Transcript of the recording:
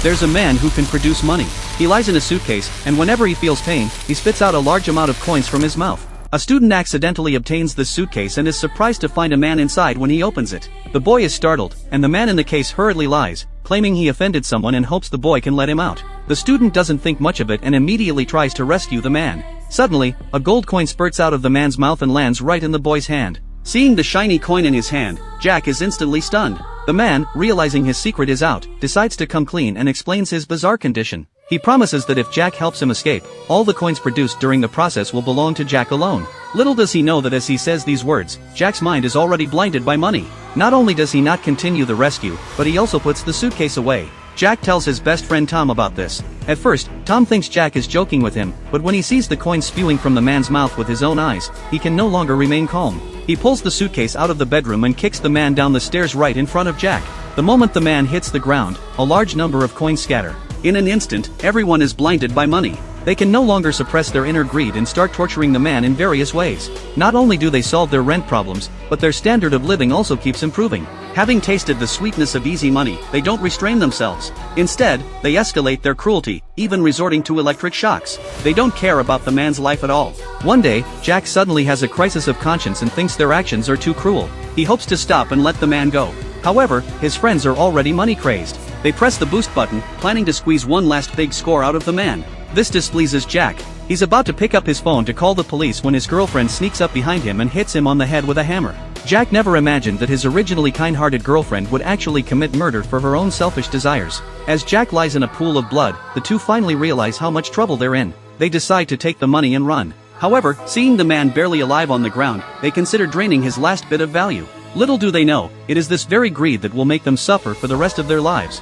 There's a man who can produce money. He lies in a suitcase, and whenever he feels pain, he spits out a large amount of coins from his mouth. A student accidentally obtains this suitcase and is surprised to find a man inside when he opens it. The boy is startled, and the man in the case hurriedly lies, claiming he offended someone and hopes the boy can let him out. The student doesn't think much of it and immediately tries to rescue the man. Suddenly, a gold coin spurts out of the man's mouth and lands right in the boy's hand. Seeing the shiny coin in his hand, Jack is instantly stunned. The man, realizing his secret is out, decides to come clean and explains his bizarre condition. He promises that if Jack helps him escape, all the coins produced during the process will belong to Jack alone. Little does he know that as he says these words, Jack's mind is already blinded by money. Not only does he not continue the rescue, but he also puts the suitcase away. Jack tells his best friend Tom about this. At first, Tom thinks Jack is joking with him, but when he sees the coins spewing from the man's mouth with his own eyes, he can no longer remain calm. He pulls the suitcase out of the bedroom and kicks the man down the stairs right in front of Jack. The moment the man hits the ground, a large number of coins scatter. In an instant, everyone is blinded by money. They can no longer suppress their inner greed and start torturing the man in various ways. Not only do they solve their rent problems, but their standard of living also keeps improving. Having tasted the sweetness of easy money, they don't restrain themselves. Instead, they escalate their cruelty, even resorting to electric shocks. They don't care about the man's life at all. One day, Jack suddenly has a crisis of conscience and thinks their actions are too cruel. He hopes to stop and let the man go. However, his friends are already money-crazed. They press the boost button, planning to squeeze one last big score out of the man. This displeases Jack. He's about to pick up his phone to call the police when his girlfriend sneaks up behind him and hits him on the head with a hammer. Jack never imagined that his originally kind-hearted girlfriend would actually commit murder for her own selfish desires. As Jack lies in a pool of blood, the two finally realize how much trouble they're in. They decide to take the money and run. However, seeing the man barely alive on the ground, they consider draining his last bit of value. Little do they know, it is this very greed that will make them suffer for the rest of their lives.